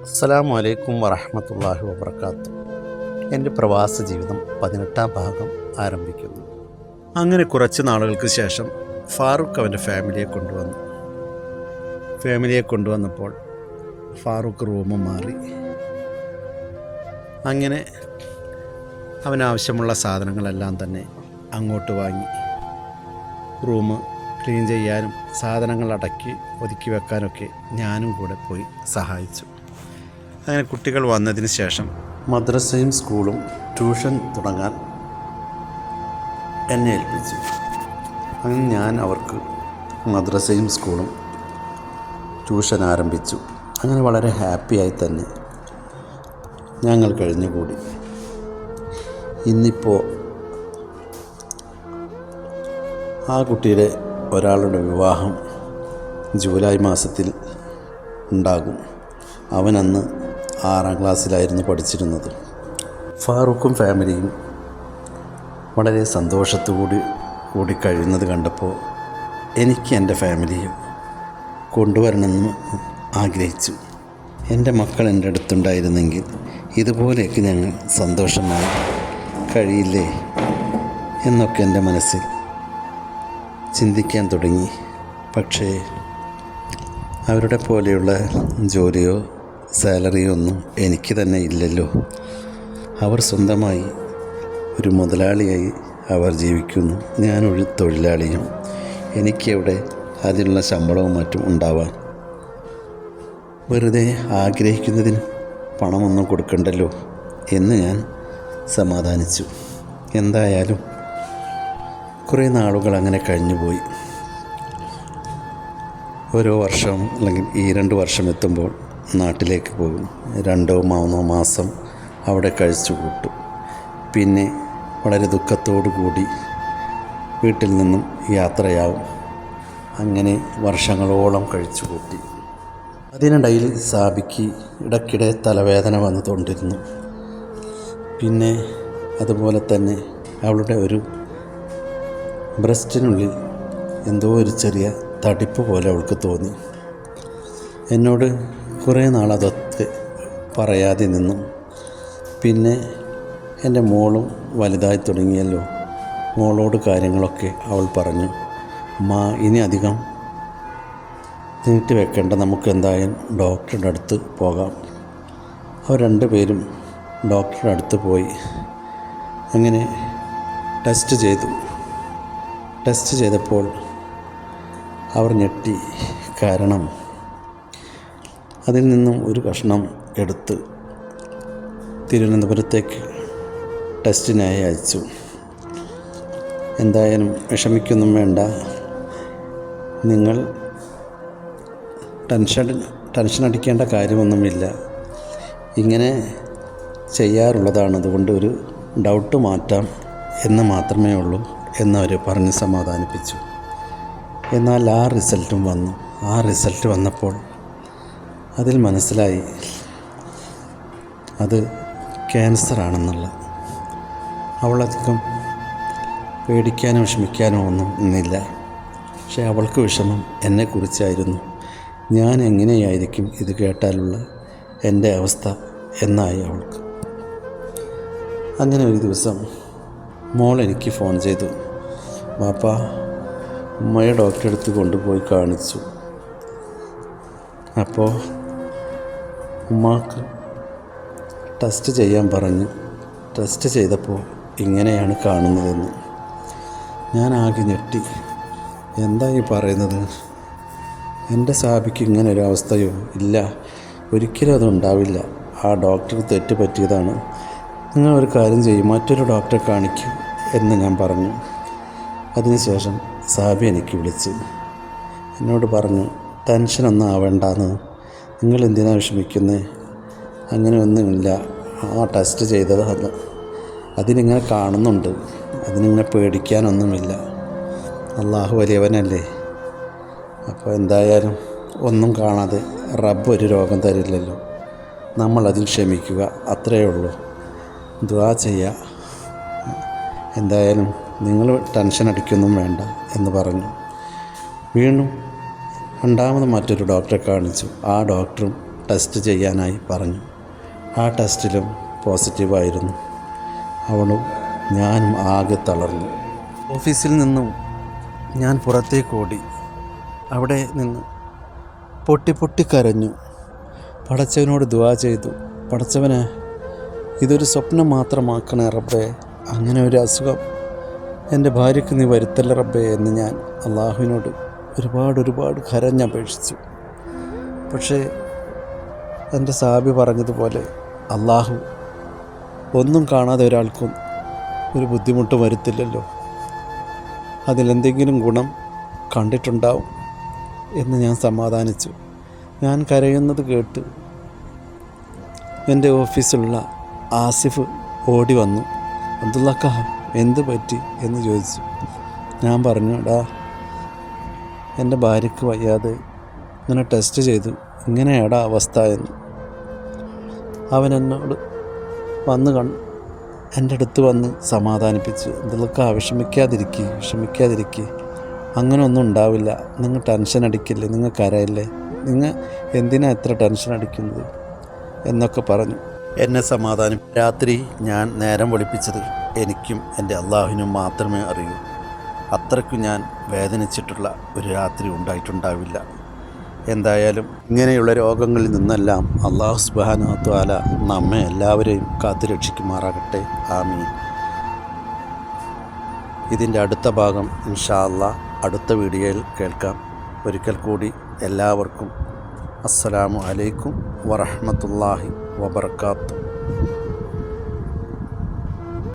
അസ്സലാമു അലൈക്കും വറഹ്മത്തുള്ളാഹി വബറകാത്തു. എൻ്റെ പ്രവാസ ജീവിതം 18-ാം ഭാഗം ആരംഭിക്കുന്നു. അങ്ങനെ കുറച്ച് നാളുകൾക്ക് ശേഷം ഫാറൂഖ് അവൻ്റെ ഫാമിലിയെ കൊണ്ടുവന്നപ്പോൾ ഫാറൂഖ് റൂം മാറി. അങ്ങനെ അവനാവശ്യമുള്ള സാധനങ്ങളെല്ലാം തന്നെ അങ്ങോട്ട് വാങ്ങി. റൂം ക്ലീൻ ചെയ്യാനും സാധനങ്ങൾ അടക്കി ഒതുക്കി വെക്കാനൊക്കെ ഞാനും കൂടെ പോയി സഹായിച്ചു. അങ്ങനെ കുട്ടികൾ വന്നതിന് ശേഷം മദ്രസയും സ്കൂളും ട്യൂഷൻ തുടങ്ങാൻ എന്നെ ഏൽപ്പിച്ചു. അങ്ങനെ ഞാൻ അവർക്ക് മദ്രസയും സ്കൂളും ട്യൂഷൻ ആരംഭിച്ചു. അങ്ങനെ വളരെ ഹാപ്പിയായി തന്നെ ഞങ്ങൾ കഴിഞ്ഞുകൂടി. ഇന്നിപ്പോൾ ആ കുട്ടിയുടെ ഒരാളുടെ വിവാഹം ജൂലൈ മാസത്തിൽ ഉണ്ടാകും. അവനന്ന് 6-ാം ക്ലാസ്സിലായിരുന്നു പഠിച്ചിരുന്നത്. ഫാറൂഖും ഫാമിലിയും വളരെ സന്തോഷത്തോടുകൂടി കഴിയുന്നത് കണ്ടപ്പോൾ എനിക്ക് എൻ്റെ ഫാമിലിയെ കൊണ്ടുവരണമെന്ന് ആഗ്രഹിച്ചു. എൻ്റെ മക്കൾ എൻ്റെ അടുത്തുണ്ടായിരുന്നെങ്കിൽ ഇതുപോലെയൊക്കെ ഞങ്ങൾ സന്തോഷമായി കഴിയില്ലേ എന്നൊക്കെ എൻ്റെ മനസ്സിൽ ചിന്തിക്കാൻ തുടങ്ങി. പക്ഷേ അവരുടെ പോലെയുള്ള ജോലിയോ സാലറിയോ ഒന്നും എനിക്ക് തന്നെ ഇല്ലല്ലോ. അവർ സ്വന്തമായി ഒരു മുതലാളിയായി അവർ ജീവിക്കുന്നു. ഞാനൊരു തൊഴിലാളിയും. എനിക്കവിടെ അതിനുള്ള ശമ്പളവും മറ്റും ഉണ്ടാവാൻ. വെറുതെ ആഗ്രഹിക്കുന്നതിന് പണമൊന്നും കൊടുക്കണ്ടല്ലോ എന്ന് ഞാൻ സമാധാനിച്ചു. എന്തായാലും കുറേ നാളുകൾ അങ്ങനെ കഴിഞ്ഞുപോയി. ഓരോ വർഷം അല്ലെങ്കിൽ ഈ 2 വർഷം എത്തുമ്പോൾ നാട്ടിലേക്ക് പോകും. 2-3 മാസം അവിടെ കഴിച്ചു കൂട്ടും. പിന്നെ വളരെ ദുഃഖത്തോടു കൂടി വീട്ടിൽ നിന്നും യാത്രയാവും. അങ്ങനെ വർഷങ്ങളോളം കഴിച്ചു കൂട്ടി. അതിനിടയിൽ സാബിക്ക് ഇടയ്ക്കിടെ തലവേദന വന്നുകൊണ്ടിരുന്നു. പിന്നെ അതുപോലെ തന്നെ അവളുടെ ഒരു ബ്രസ്റ്റിനുള്ളിൽ എന്തോ ഒരു ചെറിയ തടിപ്പ് പോലെ അവൾക്ക് തോന്നി. എന്നോട് കുറേ നാളതൊക്കെ പറയാതെ നിന്നു. പിന്നെ എൻ്റെ മോളും വലുതായി തുടങ്ങിയല്ലോ. മോളോട് കാര്യങ്ങളൊക്കെ അവൾ പറഞ്ഞു. ഇനി അധികം നീട്ടി വെക്കേണ്ട, നമുക്ക് എന്തായാലും ഡോക്ടറുടെ അടുത്ത് പോകാം. അവർ 2 പേരും ഡോക്ടറുടെ അടുത്ത് പോയി. അങ്ങനെ ടെസ്റ്റ് ചെയ്തപ്പോൾ അവർ ഞെട്ടി. കാരണം അതിൽ നിന്നും ഒരു കഷ്ണം എടുത്ത് തിരുവനന്തപുരത്തേക്ക് ടെസ്റ്റിനായി അയച്ചു. എന്തായാലും വിഷമിക്കൊന്നും വേണ്ട, നിങ്ങൾ ടെൻഷൻ അടിക്കേണ്ട കാര്യമൊന്നുമില്ല, ഇങ്ങനെ ചെയ്യാറുള്ളതാണ്, അതുകൊണ്ട് ഒരു ഡൗട്ട് മാറ്റാം എന്ന് മാത്രമേ ഉള്ളൂ എന്നവർ പറഞ്ഞ് സമാധാനിപ്പിച്ചു. എന്നാൽ ആ റിസൾട്ട് വന്നപ്പോൾ അതിൽ മനസ്സിലായി അത് ക്യാൻസറാണെന്നുള്ള. അവളധികം പേടിക്കാനോ വിഷമിക്കാനോ ഒന്നും ഇന്നില്ല. പക്ഷേ അവൾക്ക് വിഷമം എന്നെക്കുറിച്ചായിരുന്നു. ഞാൻ എങ്ങനെയായിരിക്കും ഇത് കേട്ടാലുള്ള എൻ്റെ അവസ്ഥ എന്നായി അവൾക്ക്. അങ്ങനെ ഒരു ദിവസം മോൾ എനിക്ക് ഫോൺ ചെയ്തു. വാപ്പാ, ഉമ്മയെ ഡോക്ടറെ അടുത്ത് കൊണ്ടുപോയി കാണിച്ചു. അപ്പോൾ ഉമ്മാക്ക് ടെസ്റ്റ് ചെയ്യാൻ പറഞ്ഞു. ടെസ്റ്റ് ചെയ്തപ്പോൾ ഇങ്ങനെയാണ് കാണുന്നതെന്ന്. ഞാൻ ആകെ ഞെട്ടി. എന്താ ഈ പറയുന്നത്? എൻ്റെ സാബിക്ക് ഇങ്ങനെ ഒരു അവസ്ഥയോ? ഇല്ല, ഒരിക്കലും അതുണ്ടാവില്ല. ആ ഡോക്ടർ തെറ്റ് പറ്റിയതാണ്. നിങ്ങൾ ഒരു കാര്യം ചെയ്യും, മറ്റൊരു ഡോക്ടറെ കാണിക്കൂ എന്ന് ഞാൻ പറഞ്ഞു. അതിനുശേഷം സാബി എനിക്ക് വിളിച്ച് എന്നോട് പറഞ്ഞു, ടെൻഷനൊന്നും ആവേണ്ടെന്ന്, നിങ്ങൾ എന്തിനാണ് വിഷമിക്കുന്നത്? അങ്ങനെയൊന്നുമില്ല, ആ ടെസ്റ്റ് ചെയ്തത് അതിനിങ്ങനെ കാണുന്നുണ്ട്, അതിനിങ്ങനെ പേടിക്കാനൊന്നുമില്ല. അള്ളാഹു വലിയവനല്ലേ. അപ്പോൾ എന്തായാലും ഒന്നും കാണാതെ റബ്ബ് ഒരു രോഗം തരില്ലല്ലോ. നമ്മളതിൽ ക്ഷമിക്കുക, അത്രയേ ഉള്ളൂ. ദുആ ചെയ്യുക. എന്തായാലും നിങ്ങൾ ടെൻഷൻ അടിക്കൊന്നും വേണ്ട എന്ന് പറഞ്ഞു. വീണ്ടും 2ാമത് മറ്റൊരു ഡോക്ടറെ കാണിച്ചു. ആ ഡോക്ടറും ടെസ്റ്റ് ചെയ്യാനായി പറഞ്ഞു. ആ ടെസ്റ്റിലും പോസിറ്റീവായിരുന്നു. അവളും ഞാനും ആകെ തളർന്നു. ഓഫീസിൽ നിന്നും ഞാൻ പുറത്തേക്ക് ഓടി. അവിടെ നിന്ന് പൊട്ടി കരഞ്ഞു. പടച്ചവനോട് ദുആ ചെയ്തു. പടച്ചവനെ, ഇതൊരു സ്വപ്നം മാത്രമാക്കണേ റബ്ബേ, അങ്ങനെ ഒരു അസുഖം എൻ്റെ ഭാര്യയ്ക്ക് നീ വരുത്തല്ല റബ്ബേ എന്ന് ഞാൻ അള്ളാഹുവിനോട് ഒരുപാട് കരഞ്ഞപേക്ഷിച്ചു. പക്ഷേ എൻ്റെ സാബി പറഞ്ഞതുപോലെ അള്ളാഹു ഒന്നും കാണാതെ ഒരാൾക്കും ഒരു ബുദ്ധിമുട്ട് വരുത്തില്ലല്ലോ, അതിലെന്തെങ്കിലും ഗുണം കണ്ടിട്ടുണ്ടാവും എന്ന് ഞാൻ സമാധാനിച്ചു. ഞാൻ കരയുന്നത് കേട്ട് എൻ്റെ ഓഫീസിലുള്ള ആസിഫ് ഓടി വന്നു. അബ്ദുള്ളക്ക, എന്ത് പറ്റി എന്ന് ചോദിച്ചു. ഞാൻ പറഞ്ഞു, എടാ, എൻ്റെ ഭാര്യയ്ക്ക് വയ്യാതെ ഇങ്ങനെ ടെസ്റ്റ് ചെയ്തു, ഇങ്ങനെയാടാ അവസ്ഥ എന്ന്. അവൻ എന്നോട് എൻ്റെ അടുത്ത് വന്ന് സമാധാനിപ്പിച്ചു. അബ്ദുള്ളക്ക, വിഷമിക്കാതിരിക്കുക, അങ്ങനെ ഒന്നും ഉണ്ടാവില്ല, നിങ്ങൾ ടെൻഷൻ അടിക്കില്ലേ, നിങ്ങൾ കരയല്ലേ, നിങ്ങൾ എന്തിനാ എത്ര ടെൻഷൻ അടിക്കുന്നത് എന്നൊക്കെ പറഞ്ഞു എന്നെ സമാധാനം. രാത്രി ഞാൻ നേരം വെളുപ്പിച്ചത് എനിക്കും എൻ്റെ അള്ളാഹുവിനും മാത്രമേ അറിയൂ. അത്രയ്ക്കും ഞാൻ വേദനിച്ചിട്ടുള്ള ഒരു രാത്രി ഉണ്ടായിട്ടുണ്ടാവില്ല. എന്തായാലും ഇങ്ങനെയുള്ള രോഗങ്ങളിൽ നിന്നെല്ലാം അള്ളാഹു സുബ്ഹാനഹു വ തആല നമ്മെ എല്ലാവരെയും കാത്തുരക്ഷിക്കുമാറാകട്ടെ. ആമീൻ. ഇതിൻ്റെ അടുത്ത ഭാഗം ഇൻഷാ അല്ലാഹ് അടുത്ത വീഡിയോയിൽ കേൾക്കാം. ഒരിക്കൽ കൂടി എല്ലാവർക്കും അസ്സലാമു അലൈക്കും വറഹ്മത്തുള്ളാഹി വബറകാതുഹു.